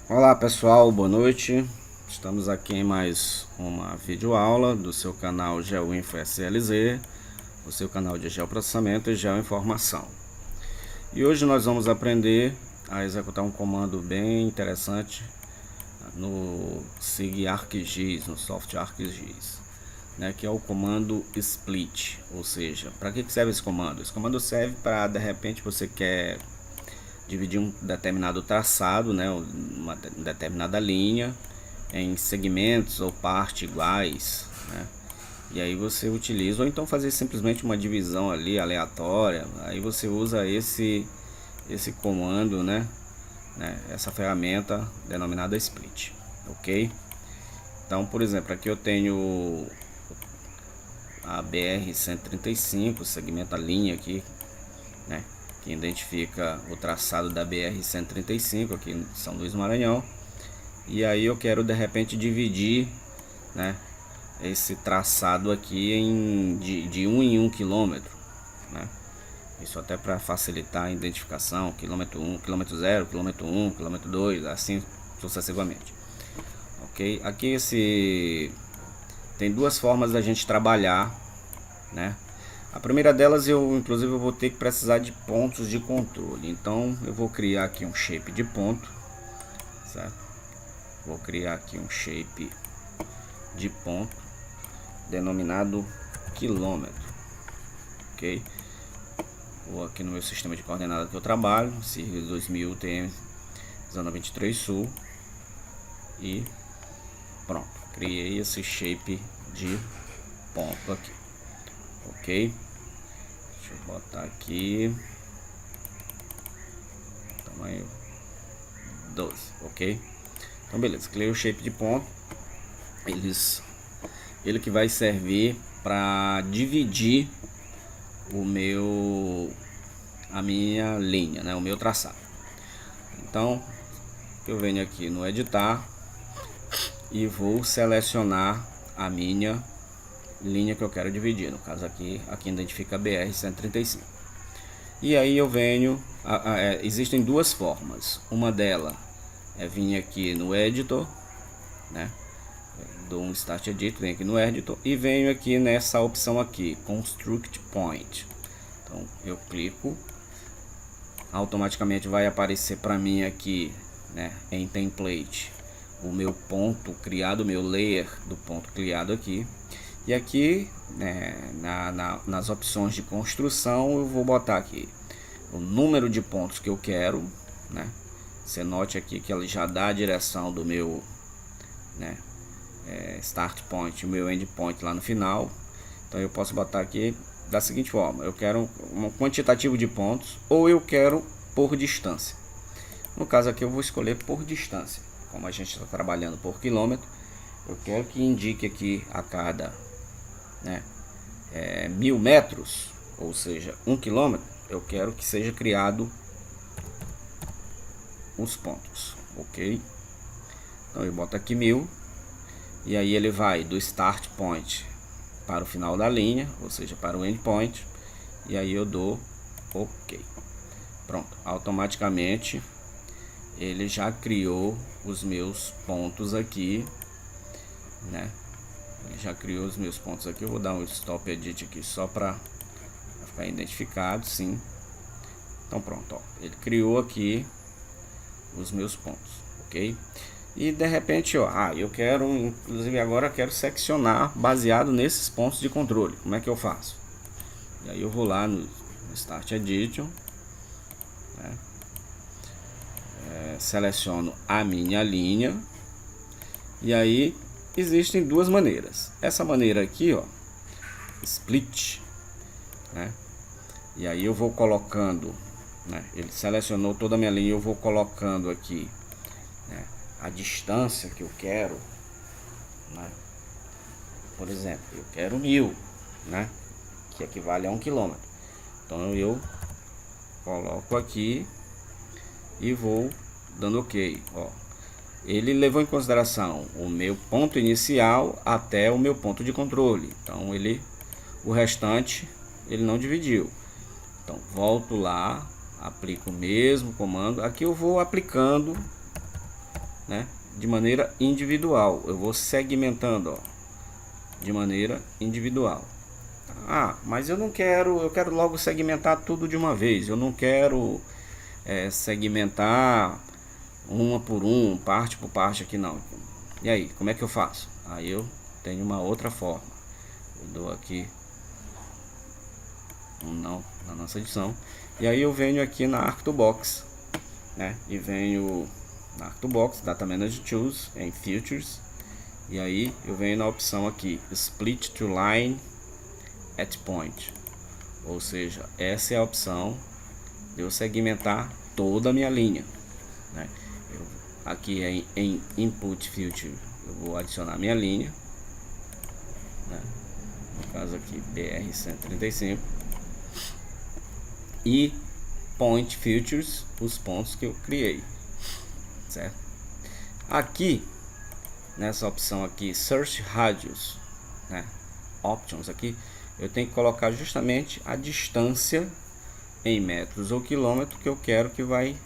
Olá pessoal, boa noite. Estamos aqui em mais uma videoaula do seu canal GeoInfo SLZ, o seu canal de geoprocessamento e geoinformação. E hoje nós vamos aprender a executar um comando bem interessante no SIG ArcGIS, no software ArcGIS, né, que é o comando split. Ou seja, para que serve esse comando? Esse comando serve para, de repente, você quer dividir um determinado traçado, né, uma determinada linha em segmentos ou partes iguais, né? E aí você utiliza, ou então fazer simplesmente uma divisão ali aleatória. Aí você usa esse comando, né, essa ferramenta denominada split, ok? Então, por exemplo, aqui eu tenho a BR-135, segmento a linha aqui, né, que identifica o traçado da BR-135 aqui em São Luís Maranhão. E aí eu quero de repente dividir, né, esse traçado aqui de 1 em 1 quilômetro, né? Isso até para facilitar a identificação, quilômetro 1, quilômetro 0, quilômetro 1, quilômetro 2, assim sucessivamente. Ok? Aqui tem duas formas da gente trabalhar, né? A primeira delas, inclusive eu vou ter que precisar de pontos de controle. Então eu vou criar aqui um shape de ponto, certo? Vou criar aqui um shape de ponto denominado quilômetro, ok? Vou aqui no meu sistema de coordenadas que eu trabalho, CIRGS 2000 UTM Zona 23 Sul, e pronto, criei esse shape de ponto aqui, ok? Deixa eu botar aqui tamanho 12, ok? Então beleza, criei o shape de ponto. Ele que vai servir para dividir a minha linha, né, o meu traçado. Então eu venho aqui no editar e vou selecionar a minha linha que eu quero dividir. No caso aqui identifica a BR-135. E aí eu venho, existem duas formas. Uma delas é vir aqui no editor, né? Dou um start edit, venho aqui no editor e venho aqui nessa opção aqui, construct point. Então eu clico, automaticamente vai aparecer para mim aqui, né, em template, o meu ponto criado, o meu layer do ponto criado aqui. E aqui, né, nas opções de construção, eu vou botar aqui o número de pontos que eu quero, né? Você note aqui que ela já dá a direção do meu, né, start point, o meu end point lá no final. Então eu posso botar aqui da seguinte forma: eu quero um quantitativo de pontos, ou eu quero por distância. No caso aqui eu vou escolher por distância. Como a gente está trabalhando por quilômetro, eu quero que indique aqui a cada, né, 1000 metros, ou seja, 1 quilômetro, eu quero que seja criado os pontos, ok? Então eu boto aqui 1000, e aí ele vai do start point para o final da linha, ou seja, para o end point, e aí eu dou ok. Pronto, automaticamente ele já criou os meus pontos aqui, né? Ele já criou os meus pontos aqui. Eu vou dar um stop edit aqui só para ficar identificado, sim. Então pronto, ó, ele criou aqui os meus pontos, ok? E de repente, ó, eu quero, inclusive agora quero seccionar baseado nesses pontos de controle. Como é que eu faço? E aí eu vou lá no Start Edition, né? Seleciono a minha linha. E aí existem duas maneiras. Essa maneira aqui, ó, Split, né? E aí eu vou colocando, né? Ele selecionou toda a minha linha, eu vou colocando aqui, né, a distância que eu quero, né? Por exemplo, eu quero 1000, né, que equivale a 1 quilômetro. Então eu coloco aqui e vou dando ok, ó. Ele levou em consideração o meu ponto inicial até o meu ponto de controle. Então o restante ele não dividiu. Então volto lá, aplico o mesmo comando. Aqui eu vou aplicando né, de maneira individual. Eu vou segmentando, ó, de maneira individual. Ah, mas eu quero logo segmentar tudo de uma vez. Eu não quero segmentar uma por um, parte por parte aqui não. E aí, como é que eu faço? Aí eu tenho uma outra forma. Eu dou aqui um não na nossa edição. E aí eu venho aqui na Arctobox, né? E venho na Arctobox, Data Manager Tools, em Features. E aí eu venho na opção aqui, Split to Line at Point. Ou seja, essa é a opção de eu segmentar toda a minha linha, né? Aqui em Input Filter eu vou adicionar minha linha, né? No caso aqui BR135, e Point Filters, os pontos que eu criei, certo? Aqui nessa opção aqui, Search Radius, né, Options aqui, eu tenho que colocar justamente a distância em metros ou quilômetro que eu quero que vai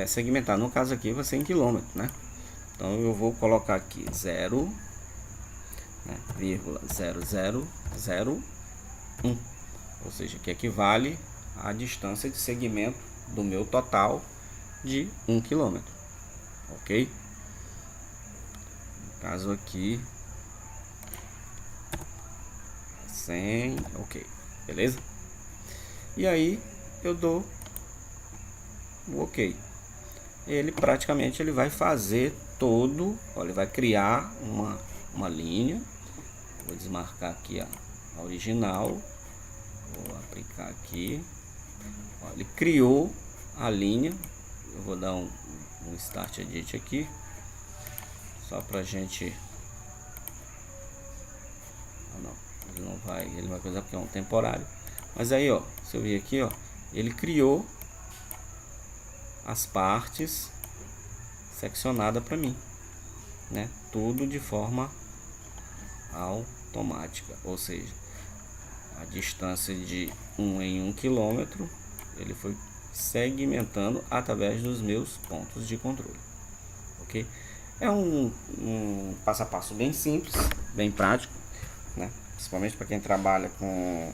segmentar. No caso aqui vai ser em quilômetro, né? Então eu vou colocar aqui 0, né, 0,0001, ou seja, que equivale à distância de segmento do meu total de 1 km, ok? No caso aqui 100, ok, beleza? E aí eu dou o ok. Ele praticamente ele vai fazer todo, olha, ele vai criar uma linha. Vou desmarcar aqui a original, vou aplicar aqui. Olha, ele criou a linha. Eu vou dar um Start Edit aqui, só pra gente. Ele vai coisar porque é um temporário. Mas aí, ó, se eu vir aqui, ó, ele criou as partes seccionadas para mim, né? Tudo de forma automática, ou seja, a distância de 1 em 1 km ele foi segmentando através dos meus pontos de controle, ok? É um passo a passo bem simples, bem prático, né? Principalmente para quem trabalha com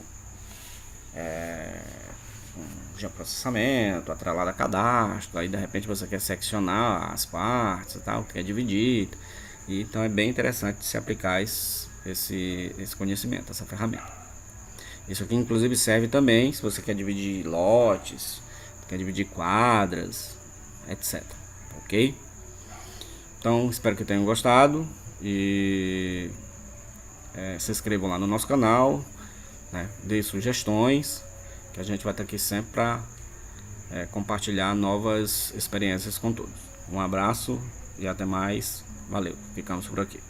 geoprocessamento, atrelado a cadastro. Aí de repente você quer seccionar as partes e tal, quer dividir, e então é bem interessante se aplicar esse conhecimento, essa ferramenta. Isso aqui inclusive serve também se você quer dividir lotes, quer dividir quadras, etc, ok? Então espero que tenham gostado e se inscrevam lá no nosso canal, né? Dê sugestões, que a gente vai estar aqui sempre para compartilhar novas experiências com todos. Um abraço e até mais. Valeu, ficamos por aqui.